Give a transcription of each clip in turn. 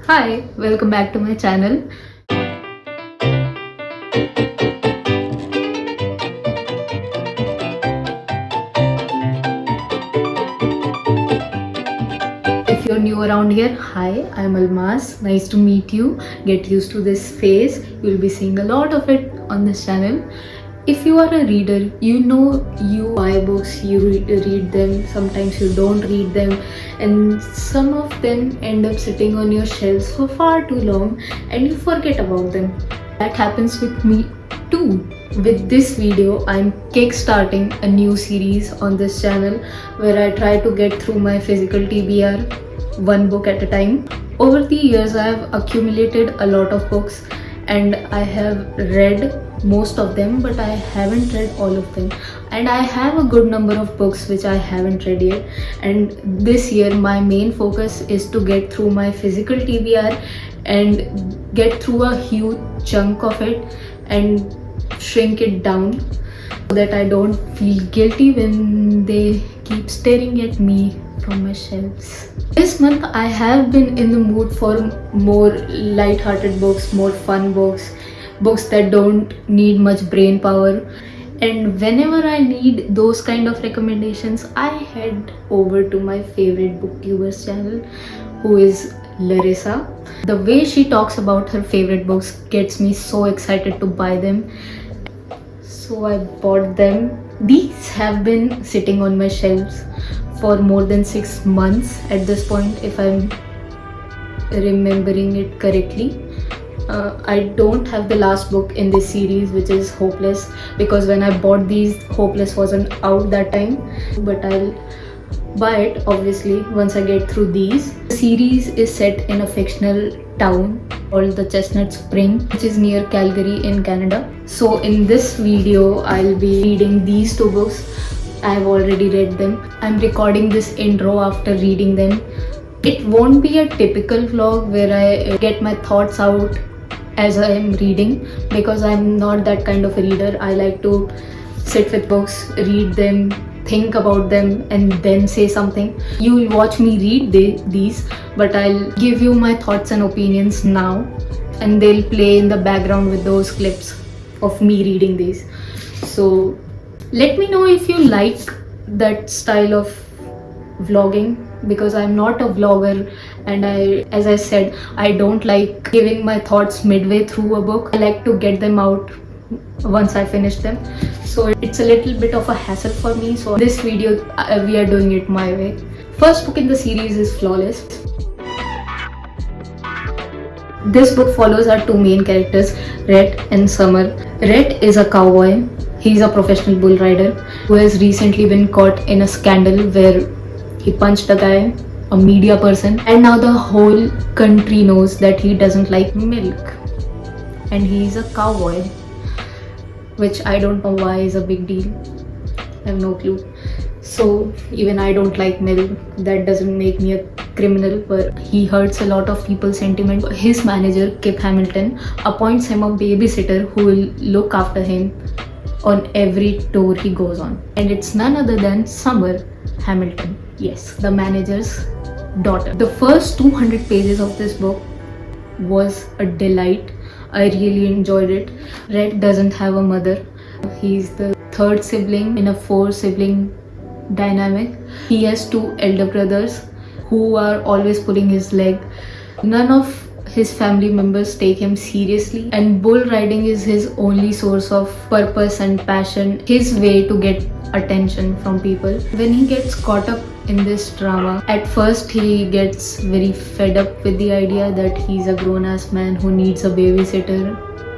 Hi, welcome back to my channel. If you're new around here, hi, I'm Almas. Nice to meet you. Get used to this phase. You'll be seeing a lot of it on this channel. If you are a reader, you know you buy books, you read them, sometimes you don't read them, and some of them end up sitting on your shelves for far too long and you forget about them. That happens with me too. With this video, I'm kickstarting a new series on this channel where I try to get through my physical TBR one book at a time. Over the years, I have accumulated a lot of books and I have read most of them, but I haven't read all of them, and I have a good number of books which I haven't read yet. And this year my main focus is to get through my physical TBR and get through a huge chunk of it and shrink it down so that I don't feel guilty when they keep staring at me from my shelves. This month I have been in the mood for more light-hearted books, more fun books, books that don't need much brain power, and whenever I need those kind of recommendations, I head over to my favorite booktuber's channel, who is Larissa. The way she talks about her favorite books gets me so excited to buy them, so I bought them. These have been sitting on my shelves for more than 6 months at this point, if I'm remembering it correctly. I don't have the last book in this series, which is Hopeless, because when I bought these, Hopeless wasn't out that time, but I'll buy it obviously once I get through these. The series is set in a fictional town called the Chestnut Spring, which is near Calgary in Canada. So in this video, I'll be reading these two books. I've already read them. I'm recording this intro after reading them. It won't be a typical vlog where I get my thoughts out as I am reading, because I'm not that kind of a reader. I like to sit with books, read them, think about them, and then say something. You will watch me read these, but I'll give you my thoughts and opinions now, and they'll play in the background with those clips of me reading these. So let me know if you like that style of vlogging, because I'm not a vlogger, and as I said, I don't like giving my thoughts midway through a book. I like to get them out once I finish them, so it's a little bit of a hassle for me. So this video we are doing it my way. First book in the series is Flawless. This book follows our two main characters, Rhett and Summer. Rhett is a cowboy. He's a professional bull rider who has recently been caught in a scandal where he punched a guy, a media person, and now the whole country knows that he doesn't like milk. And he's a cowboy, which I don't know why is a big deal. I have no clue. So even I don't like milk. That doesn't make me a criminal, but he hurts a lot of people's sentiment. His manager, Kip Hamilton, appoints him a babysitter who will look after him on every tour he goes on. And it's none other than Summer Hamilton. Yes, the manager's daughter. The first 200 pages of this book was a delight. I really enjoyed it. Red doesn't have a mother. He's the third sibling in a 4-sibling dynamic. He has 2 elder brothers who are always pulling his leg. None of his family members take him seriously, and bull riding is his only source of purpose and passion, his way to get attention from people. When he gets caught up in this drama, at first he gets very fed up with the idea that he's a grown-ass man who needs a babysitter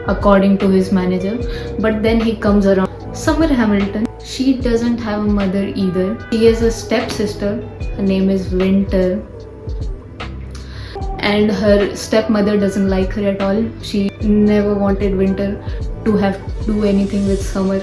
according to his manager, but then he comes around. Summer Hamilton, she doesn't have a mother either. She has a stepsister. Her name is Winter, and her stepmother doesn't like her at all. She never wanted Winter to have to do anything with Summer.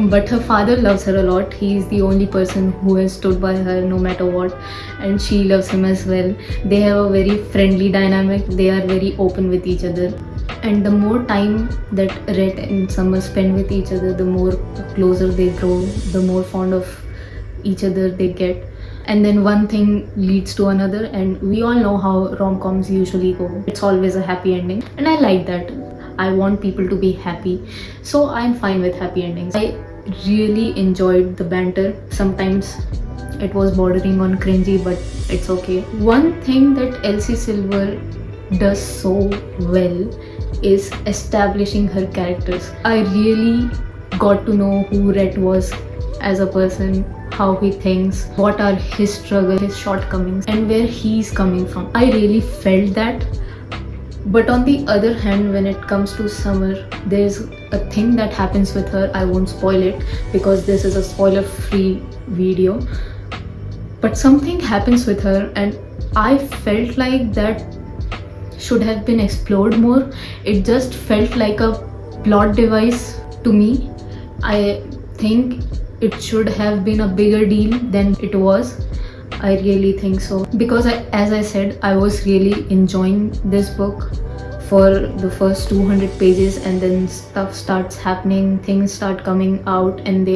But her father loves her a lot. He's the only person who has stood by her no matter what, and she loves him as well. They have a very friendly dynamic. They are very open with each other. And the more time that Rhett and Summer spend with each other, the more closer they grow, the more fond of each other they get. And then one thing leads to another, and we all know how rom-coms usually go. It's always a happy ending, and I like that. I want people to be happy, so I'm fine with happy endings. I really enjoyed the banter. Sometimes it was bordering on cringy, but it's okay. One thing that Elsie Silver does so well is establishing her characters. I really got to know who Rhett was as a person, how he thinks, what are his struggles, his shortcomings, and where he's coming from. I really felt that. But on the other hand, when it comes to Summer, there's a thing that happens with her. I won't spoil it because this is a spoiler-free video. But something happens with her, and I felt like that should have been explored more. It just felt like a plot device to me. I think it should have been a bigger deal than it was. I really think so, because as I said, I was really enjoying this book for the first 200 pages, and then stuff starts happening, things start coming out, and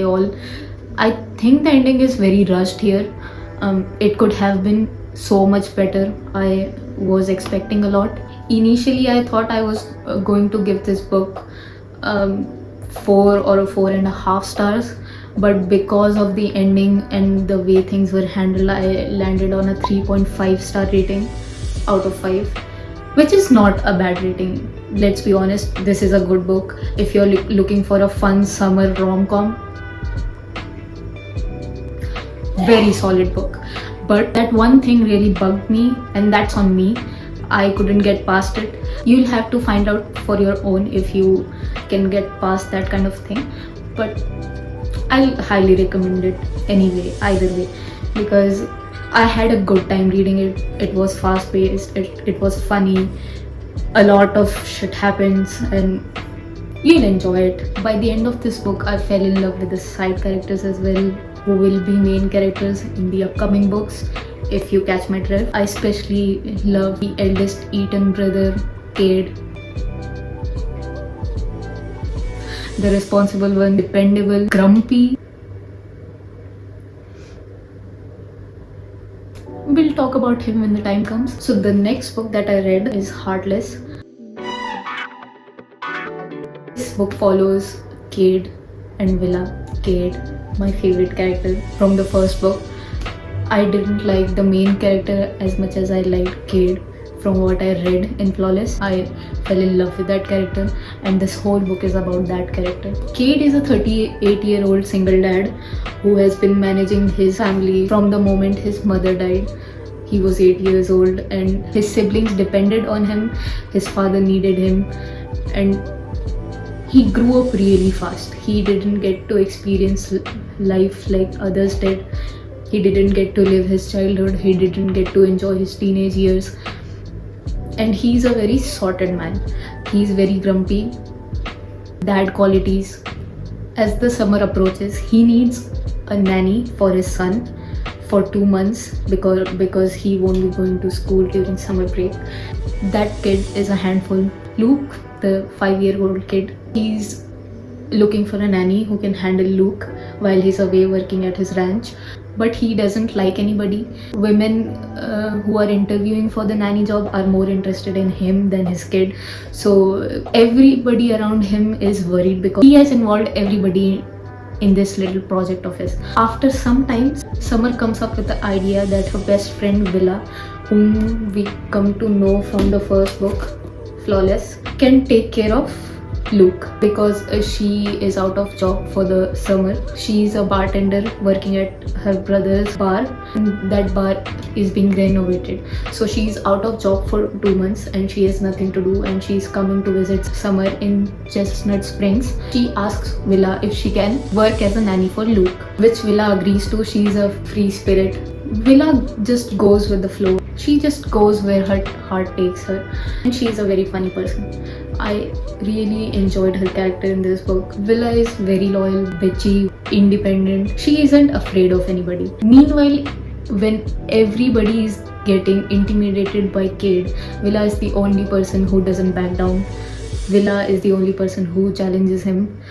I think the ending is very rushed here. It could have been so much better. I was expecting a lot. Initially, I thought I was going to give this book 4 or 4.5 stars, but because of the ending and the way things were handled, I landed on a 3.5 star rating out of 5, which is not a bad rating. Let's be honest, this is a good book. If you're looking for a fun summer rom-com, very solid book. But that one thing really bugged me, and that's on me. I couldn't get past it. You'll have to find out for your own if you can get past that kind of thing. But I'll highly recommend it anyway, either way, because I had a good time reading it. It was fast paced, it was funny, a lot of shit happens, and you'll enjoy it. By the end of this book, I fell in love with the side characters as well, who will be main characters in the upcoming books, if you catch my drift. I especially love the eldest Eaton brother, Cade. The responsible one, dependable, grumpy. We'll talk about him when the time comes. So the next book that I read is Heartless. This book follows Cade and Willa. Cade, my favorite character from the first book. I didn't like the main character as much as I liked Cade. From what I read in Flawless, I fell in love with that character, and this whole book is about that character. Cade is a 38-year-old single dad who has been managing his family from the moment his mother died. He was 8 years old, and his siblings depended on him. His father needed him, and he grew up really fast. He didn't get to experience life like others did. He didn't get to live his childhood. He didn't get to enjoy his teenage years. And he's a very sorted man. He's very grumpy. Dad qualities. As the summer approaches, he needs a nanny for his son for 2 months because he won't be going to school during summer break. That kid is a handful. Luke, the 5-year-old kid, he's looking for a nanny who can handle Luke while he's away working at his ranch. But he doesn't like anybody. Women who are interviewing for the nanny job are more interested in him than his kid. So everybody around him is worried because he has involved everybody in this little project of his. After some time, Summer comes up with the idea that her best friend Willa, whom we come to know from the first book, Flawless, can take care of Luke because she is out of job for the summer. She's a bartender working at her brother's bar, and that bar is being renovated. So she's out of job for 2 months and she has nothing to do, and she's coming to visit Summer in Chestnut Springs. She asks Willa if she can work as a nanny for Luke, which Willa agrees to. She's a free spirit. Willa just goes with the flow. She just goes where her heart takes her, and she's a very funny person. I really enjoyed her character in this book. Willa is very loyal, bitchy, independent. She isn't afraid of anybody. Meanwhile, when everybody is getting intimidated by Cade, Willa is the only person who doesn't back down. Villa is the only person who challenges him,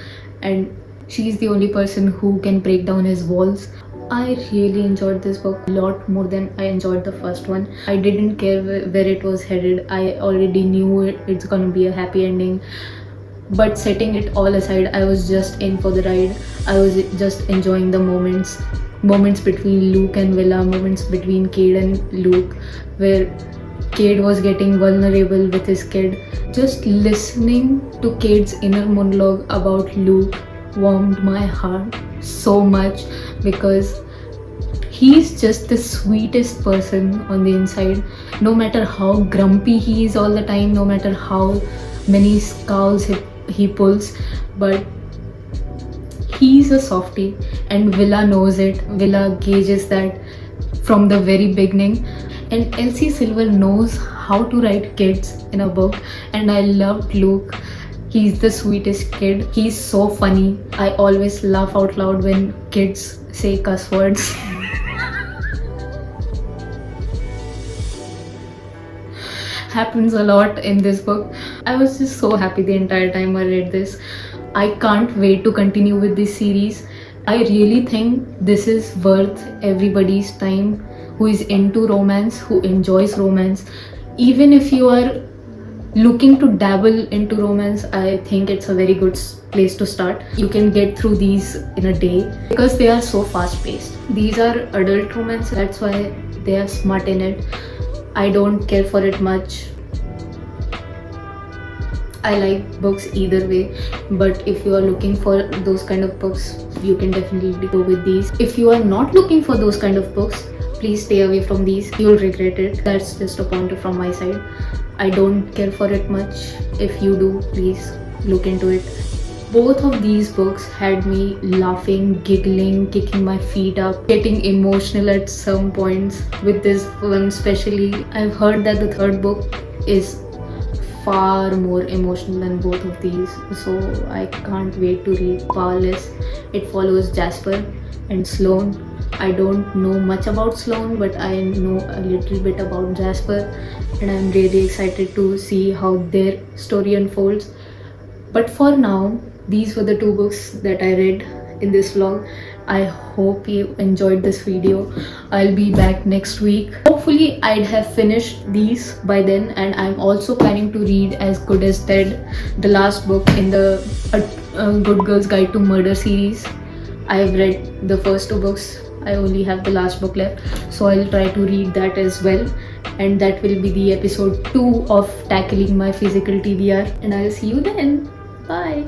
and she's the only person who can break down his walls. I really enjoyed this book a lot more than I enjoyed the first one. I didn't care where it was headed. I already knew it's gonna be a happy ending. But setting it all aside, I was just in for the ride. I was just enjoying the moments between Luke and Villa, moments between Cade and Luke, where Cade was getting vulnerable with his kid. Just listening to Cade's inner monologue about Luke warmed my heart so much, because he's just the sweetest person on the inside. No matter how grumpy he is all the time, no matter how many scowls he pulls, but he's a softie, and Villa knows it. Villa gauges that from the very beginning, and Elsie Silver knows how to write kids in a book, and I loved Luke. He's the sweetest kid. He's so funny. I always laugh out loud when kids say cuss words. Happens a lot in this book. I was just so happy the entire time I read this. I can't wait to continue with this series. I really think this is worth everybody's time who is into romance, who enjoys romance. Even if you are looking to dabble into romance, I think it's a very good place to start. You can get through these in a day because they are so fast paced. These are adult romance, that's why they are smart in it. I don't care for it much. I like books either way, but if you are looking for those kind of books, you can definitely go with these. If you are not looking for those kind of books, please stay away from these. You'll regret it. That's just a pointer from my side. I don't care for it much. If you do, please look into it. Both of these books had me laughing, giggling, kicking my feet up, getting emotional at some points. With this one especially, I've heard that the third book is far more emotional than both of these, so I can't wait to read Powerless. It follows Jasper and Sloane. I don't know much about Sloane, but I know a little bit about Jasper, and I'm really excited to see how their story unfolds. But for now, these were the two books that I read in this vlog. I hope you enjoyed this video. I'll be back next week. Hopefully I'd have finished these by then, and I'm also planning to read As Good as Dead, the last book in the Good Girl's Guide to Murder series. I've read the first two books. I only have the last book left, so I'll try to read that as well. And that will be the episode 2 of tackling my physical TBR, and I'll see you then. Bye.